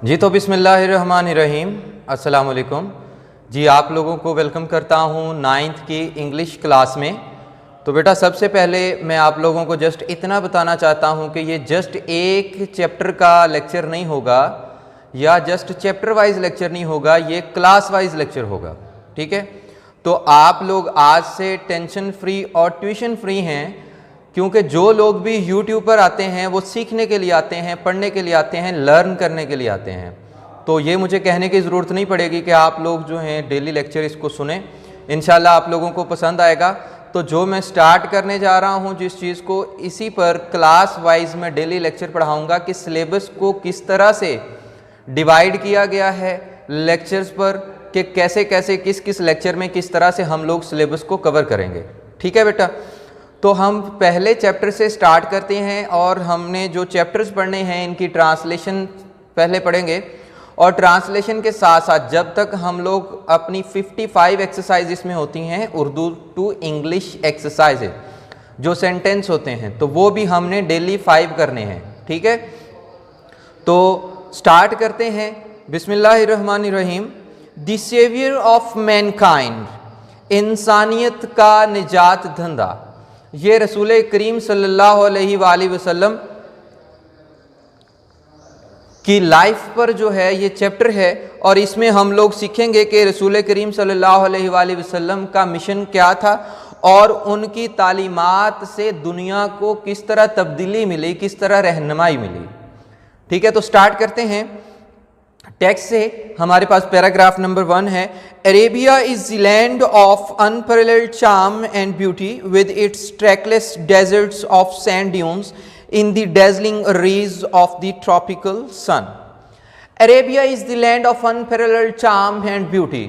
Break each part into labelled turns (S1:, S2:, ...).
S1: जी तो बिस्मिल्लाहिर्रहमानिर्रहीम, अस्सलाम वालेकुम जी। आप लोगों को वेलकम करता हूँ 9th की इंग्लिश क्लास में। तो बेटा सबसे पहले मैं आप लोगों को जस्ट इतना बताना चाहता हूँ कि ये जस्ट एक चैप्टर का लेक्चर नहीं होगा या जस्ट चैप्टर वाइज लेक्चर नहीं होगा, ये क्लास वाइज लेक्चर होगा। ठीक है, तो आप लोग आज से टेंशन फ्री और ट्यूशन फ्री हैं, क्योंकि जो लोग भी YouTube पर आते हैं वो सीखने के लिए आते हैं, पढ़ने के लिए आते हैं, लर्न करने के लिए आते हैं। तो ये मुझे कहने की ज़रूरत नहीं पड़ेगी कि आप लोग जो हैं डेली लेक्चर इसको सुने, इंशाल्लाह आप लोगों को पसंद आएगा। तो जो मैं स्टार्ट करने जा रहा हूँ जिस चीज़ को, इसी पर क्लास वाइज मैं डेली लेक्चर पढ़ाऊँगा कि सिलेबस को किस तरह से डिवाइड किया गया है लेक्चर्स पर, कि कैसे कैसे किस किस लेक्चर में किस तरह से हम लोग सिलेबस को कवर करेंगे। ठीक है बेटा, तो हम पहले चैप्टर से स्टार्ट करते हैं और हमने जो चैप्टर्स पढ़ने हैं इनकी ट्रांसलेशन पहले पढ़ेंगे, और ट्रांसलेशन के साथ साथ जब तक हम लोग अपनी 55 एक्सरसाइज इसमें होती हैं उर्दू टू इंग्लिश एक्सरसाइज जो सेंटेंस होते हैं, तो वो भी हमने डेली 5 करने हैं। ठीक है, तो स्टार्ट करते हैं। बिस्मिल्लाहिर्रहमानिर्रहीम। द सेवियर ऑफ मैनकाइंड, इंसानियत का निजात धंधा। ये रसूल करीम सल्लल्लाहु अलैहि वसल्लम की लाइफ पर जो है ये चैप्टर है, और इसमें हम लोग सीखेंगे कि रसूल करीम सल्लल्लाहु अलैहि वसल्लम का मिशन क्या था और उनकी तालीमात से दुनिया को किस तरह तब्दीली मिली, किस तरह रहनुमाई मिली। ठीक है, तो स्टार्ट करते हैं टेक्स्ट से। हमारे पास पैराग्राफ नंबर 1 है। Arabia is the land of unparalleled charm and beauty with its trackless deserts of sand dunes in the dazzling rays of the tropical sun. Arabia is the land of unparalleled charm and beauty.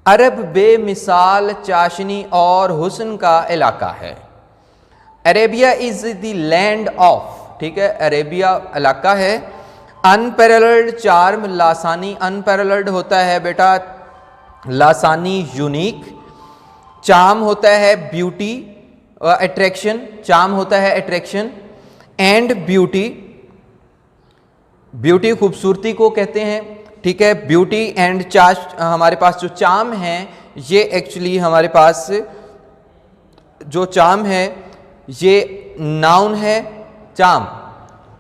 S1: अरब बेमिसाल चाशनी और हुस्न का इलाका है। Arabia is the land of, ठीक है, अरेबिया इलाका है। अनपैरेलल्ड चार्म, लासानी, अनपैरेलल्ड होता है बेटा लासानी यूनिक, चार्म होता है ब्यूटी अट्रैक्शन, चार्म होता है अट्रैक्शन, एंड ब्यूटी, ब्यूटी खूबसूरती को कहते हैं। ठीक है, ब्यूटी एंड चार्म, हमारे पास जो चार्म है ये एक्चुअली हमारे पास जो चार्म है ये नाउन है। चार्म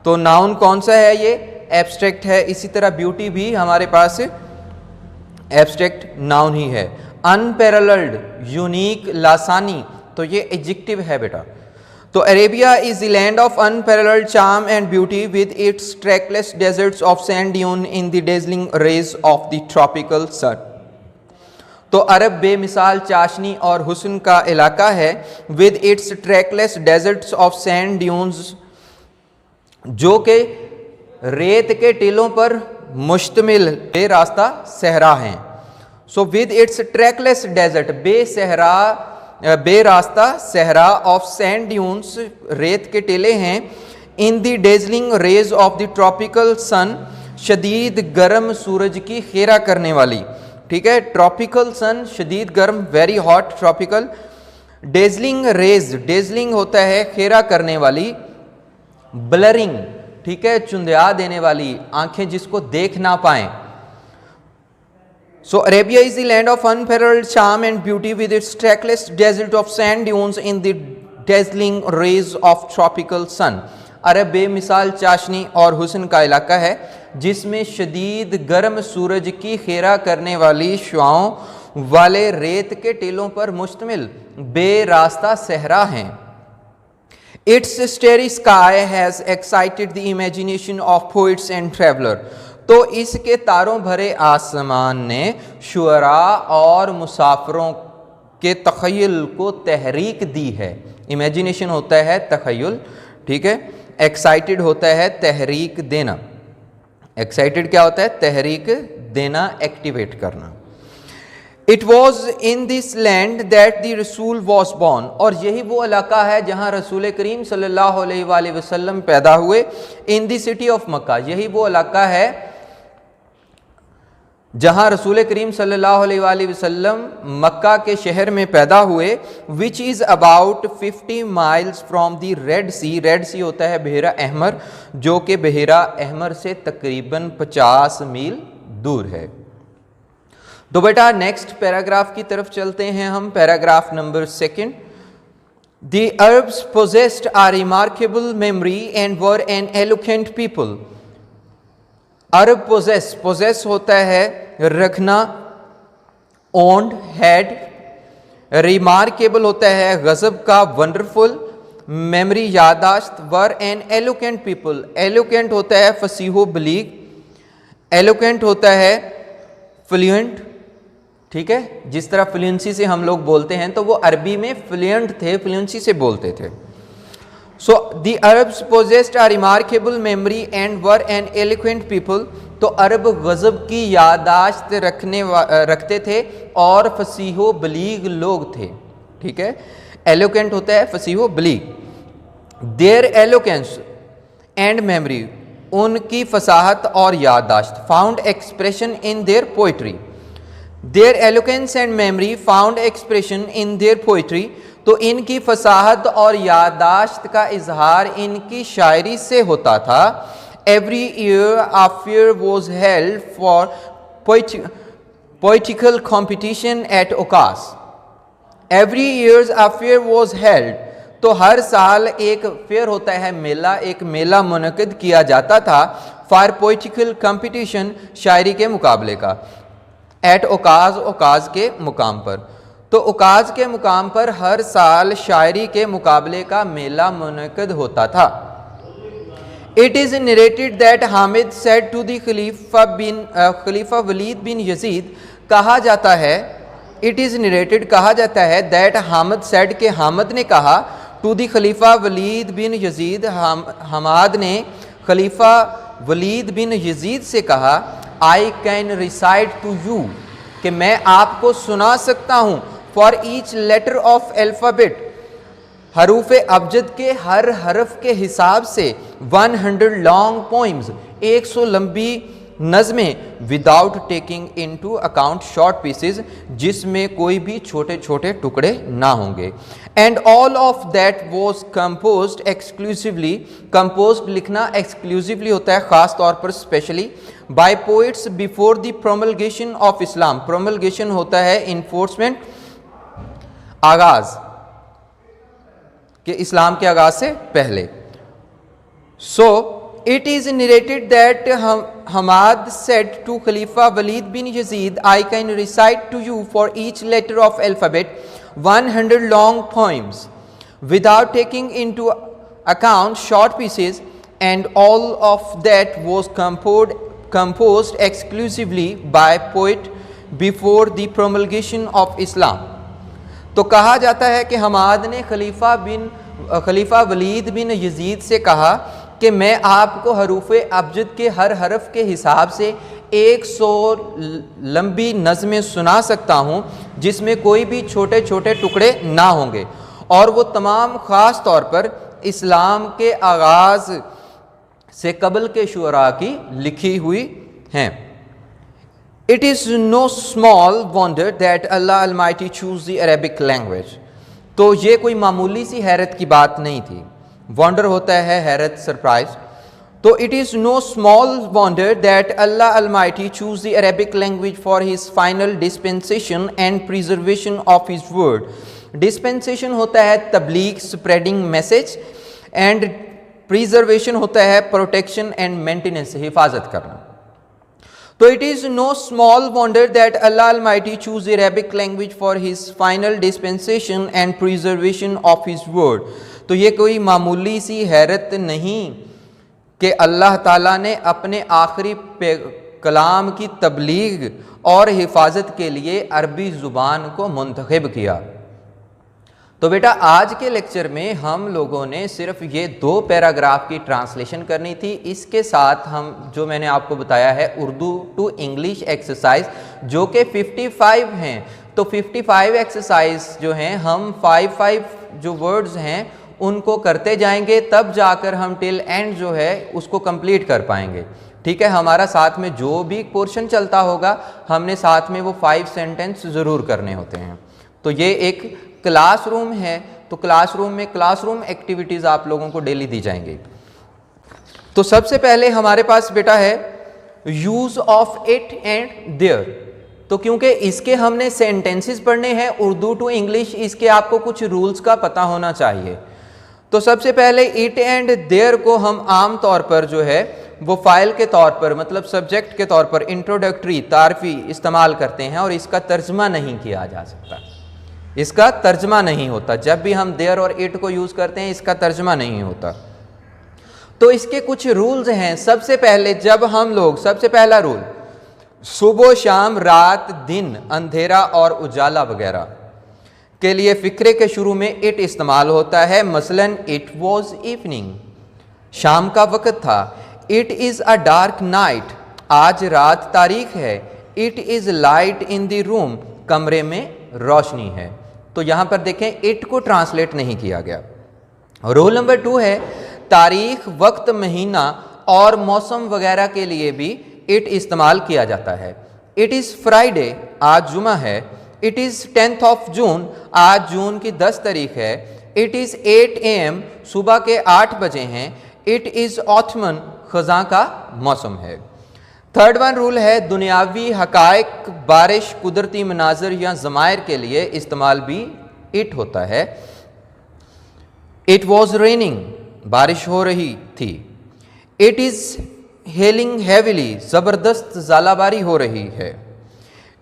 S1: तो नाउन कौन सा है, ये एब्स्ट्रैक्ट है। इसी तरह ब्यूटी भी हमारे पास एब्स्ट्रैक्ट नाउन ही है। अनपैरेलल्ड, यूनिक, लासानी, तो ये एडजेक्टिव है बेटा। तो Arabia is the land of unparalleled charm and beauty with its trackless deserts of sand dune in the dazzling rays of the tropical sun. तो अरब बेमिसाल चाशनी और हुस्न का इलाका है। With its trackless deserts of sand dunes, जो के रेत के टीलों पर मुश्तमिल बेरास्ता सहरा हैं। So with its trackless desert, बेसहरा, बेरास्ता सहरा ऑफ सैंड ड्यून्स, रेत के टीले हैं। In the dazzling rays of the tropical sun, शदीद गर्म सूरज की खेरा करने वाली। ठीक है, ट्रॉपिकल सन शदीद गर्म, very hot, tropical. Dazzling rays, dazzling होता है खेरा करने वाली। ब्लरिंग, ठीक है, चुंधिया देने वाली, आंखें जिसको देख ना पाएं। So Arabia is the land of unparalleled charm and beauty with its trackless desert of sand dunes in the dazzling rays of tropical sun. अरब बेमिसाल चाशनी और हुस्न का इलाका है जिसमें शदीद गर्म सूरज की खेरा करने वाली शुआओं वाले रेत के टीलों पर मुश्तमिल बेरास्ता सहरा हैं। Its starry sky has excited the imagination of poets and traveler. तो इसके तारों भरे आसमान ने शुअरा और मुसाफिरों के तख़य्युल को तहरीक दी है। इमेजिनेशन होता है तख़य्युल, ठीक है, एक्साइटेड होता है तहरीक देना। एक्साइटेड क्या होता है, तहरीक देना, एक्टिवेट करना। It was in this land that the रसूल वॉज बॉर्न, और यही वो इलाका है जहाँ रसूल करीम सल्लल्लाहु अलैहि वसल्लम पैदा हुए। इन द सिटी ऑफ मक्का, यही वो इलाका है जहां रसूल करीम सल्लल्लाहु अलैहि वसल्लम मक्का के शहर में पैदा हुए, which is about 50 miles from the Red Sea. Red Sea होता है बहरा अहमर, जो कि बहरा अहमर से तकरीबन 50 मील दूर है। तो बेटा नेक्स्ट पैराग्राफ की तरफ चलते हैं हम, paragraph number 2। The Arabs possessed a remarkable memory and were an eloquent people. Arab possess होता है रखना, ओन्ड हैड, रिमार्केबल होता है गजब का, वंडरफुल, मेमोरी यादाश्त, were an eloquent people. Eloquent होता है फसीहो बलीग, एलोकेंट होता है फ्लुएंट, ठीक है, जिस तरह फ्लुएंसी से हम लोग बोलते हैं, तो वो अरबी में फ्लुएंट थे, फ्लुएंसी से बोलते थे। So the Arabs possessed a remarkable memory and were N eloquent people. तो अरब गजब की यादाश्त रखते थे और फसीहो बलीग लोग थे, ठीक है। एलोक्वेंट होता है फसीहो बलीग। देयर एलोकेंस एंड मेमोरी, उनकी फसाहत और यादाश्त, found expression in their poetry. Their eloquence and memory found expression in their poetry. तो इनकी फसाहत और यादाश्त का इजहार इनकी शायरी से होता था। Every year a fair was held for poetical competition at Okaz. Every year a fair was held, तो हर साल एक फेयर होता है मेला, एक मेला मुनक़िद किया जाता था फॉर पोइटिकल कॉम्पिटिशन, शायरी के मुकाबले का। एट ओकाज, ओकाज के मुकाम पर। तो ओकाज के मुकाम पर हर साल शायरी के मुकाबले का मेला मुनक़िद होता था। It is narrated that Hamid said to the Khalifa Walid bin Yazid, कहा जाता है, इट इज़ नरेटेड कहा जाता है, दैट हामिद सेड के हामिद ने कहा, to the Khalifa Walid bin Yazid, Hammad ने खलीफा वलीद बिन यजीद से कहा, I can recite to you, कि मैं आपको सुना सकता हूँ, for each letter of alphabet, हरूफ अबजद के हर हरफ के हिसाब से, 100 लॉन्ग पोइम्स, 100 लंबी नज़में, without taking into account short pieces, जिसमें कोई भी छोटे छोटे टुकड़े ना होंगे। And all of that was composed exclusively, composed लिखना एक्सक्लूसिवली होता है ख़ास तौर पर, specially, by poets before the promulgation of Islam. Promulgation होता है इन्फोर्समेंट, आगाज के, इस्लाम के आगाज से पहले। So it is narrated that Hammad said to khalifa Walid bin Yazid, I can recite to you for each letter of alphabet 100 long poems, without taking into account short pieces, and all of that was composed exclusively by poet before the promulgation of Islam। तो कहा जाता है कि हमाद ने खलीफा Walid bin Yazid से कहा कि मैं आपको हरूफ अबजद के हर हरफ के हिसाब से 100 लंबी नज़में सुना सकता हूँ, जिसमें कोई भी छोटे छोटे टुकड़े ना होंगे, और वो तमाम ख़ास तौर पर इस्लाम के आगाज़ से कबल के शुअरा की लिखी हुई हैं। It is know small wonder that Allah Almighty choose the Arabic language. तो ये कोई मामूली सी हैरत की बात नहीं थी। वंडर होता है हैरत, सरप्राइज। तो it is know small wonder that Allah Almighty choose the Arabic language for his final dispensation and preservation of his word. Dispensation होता है तबलीग, स्प्रेडिंग मैसेज, एंड प्रिजर्वेशन होता है प्रोटेक्शन एंड मेंटेनेंस, हिफाजत करना। तो it is know small wonder that Allah Almighty choose the Arabic language for his final dispensation and preservation of his word. तो ये कोई मामूली सी हैरत नहीं कि अल्लाह ताला ने अपने आखिरी कलाम की तबलीग और हिफाजत के लिए अरबी ज़ुबान को मुंतखब किया। तो बेटा आज के लेक्चर में हम लोगों ने सिर्फ ये 2 पैराग्राफ की ट्रांसलेशन करनी थी। इसके साथ हम जो मैंने आपको बताया है उर्दू टू इंग्लिश एक्सरसाइज, जो कि 55 हैं। तो 55 एक्सरसाइज जो हैं हम 5 जो वर्ड्स हैं उनको करते जाएंगे, तब जाकर हम टिल एंड जो है उसको कंप्लीट कर पाएंगे। ठीक है, हमारा साथ में जो भी पोर्शन चलता होगा हमने साथ में वो 5 सेंटेंस ज़रूर करने होते हैं। तो ये एक क्लासरूम है, तो क्लासरूम में क्लासरूम एक्टिविटीज़ आप लोगों को डेली दी जाएंगी। तो सबसे पहले हमारे पास बेटा है use of it and there. तो क्योंकि इसके हमने सेंटेंसेस पढ़ने हैं उर्दू टू इंग्लिश, इसके आपको कुछ रूल्स का पता होना चाहिए। तो सबसे पहले इट एंड देयर को हम आम तौर पर जो है वो फाइल के तौर पर, मतलब सब्जेक्ट के तौर पर, इंट्रोडक्टरी तारफी इस्तेमाल करते हैं और इसका तर्जमा नहीं किया जा सकता, इसका तर्जमा नहीं होता। जब भी हम देयर और इट को यूज़ करते हैं इसका तर्जमा नहीं होता। तो इसके कुछ रूल्स हैं। सबसे पहले जब हम लोग, सबसे पहला रूल, सुबह शाम रात दिन अंधेरा और उजाला वगैरह के लिए फिक्रे के शुरू में इट इस्तेमाल होता है। मसलन इट वॉज इवनिंग, शाम का वक़्त था। It is a dark night, आज रात तारीख है। It is light in the room, कमरे में रोशनी है। तो यहाँ पर देखें इट को ट्रांसलेट नहीं किया गया। रूल नंबर 2 है तारीख, वक्त, महीना और मौसम वगैरह के लिए भी इट इस्तेमाल किया जाता है। इट इज़ फ्राइडे, आज जुमा है। It is 10th of June, आज जून की 10 तारीख है। इट इज़ 8 AM, सुबह के 8 बजे हैं। इट इज़ ऑथमन, खज़ां का मौसम है। थर्ड वन रूल है दुनियावी हकायक, बारिश, कुदरती मनाजर या ज़मायर के लिए इस्तेमाल भी इट होता है। इट वॉज रेनिंग, बारिश हो रही थी। इट इज़ हेलिंग हैविली, ज़बरदस्त ज़ालाबारी हो रही है।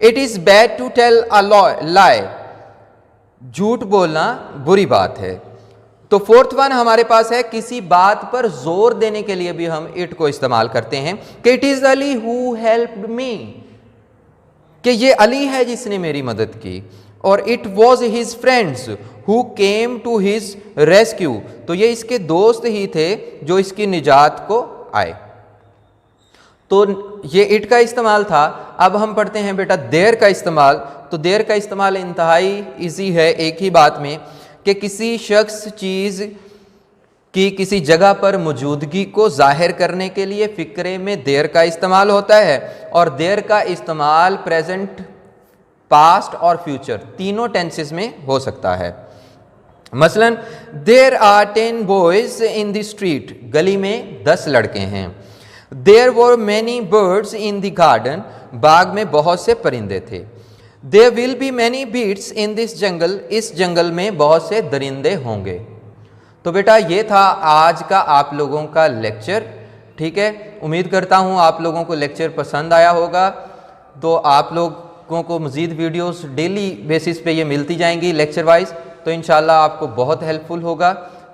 S1: It is bad to tell a lie, झूठ बोलना बुरी बात है। तो फोर्थ वन हमारे पास है किसी बात पर जोर देने के लिए भी हम इट को इस्तेमाल करते हैं कि it is Ali who helped me, कि ये अली है जिसने मेरी मदद की। और it was his friends who came to his rescue, तो ये इसके दोस्त ही थे जो इसकी निजात को आए। तो ये इट का इस्तेमाल था। अब हम पढ़ते हैं बेटा देयर का इस्तेमाल। तो देयर का इस्तेमाल इंतहाई इजी है एक ही बात में कि किसी शख्स, चीज़ की किसी जगह पर मौजूदगी को जाहिर करने के लिए फ़िक्रे में देयर का इस्तेमाल होता है। और देयर का इस्तेमाल प्रेजेंट, पास्ट और फ्यूचर तीनों टेंसेस में हो सकता है। मसलन there are 10 boys in the street, गली में 10 लड़के हैं। There were many birds in the garden, बाग में बहुत से परिंदे थे। There will be many beasts in this jungle, इस जंगल में बहुत से दरिंदे होंगे। तो बेटा ये था आज का आप लोगों का लेक्चर। ठीक है, उम्मीद करता हूँ आप लोगों को लेक्चर पसंद आया होगा। तो आप लोगों को मज़ीद वीडियोस डेली बेसिस पे ये मिलती जाएंगी लेक्चर वाइज, तो इंशाल्लाह आपको बहुत हेल्पफुल होगा।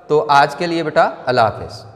S1: तो आज के लिए बेटा अल्लाह हाफ़िज़।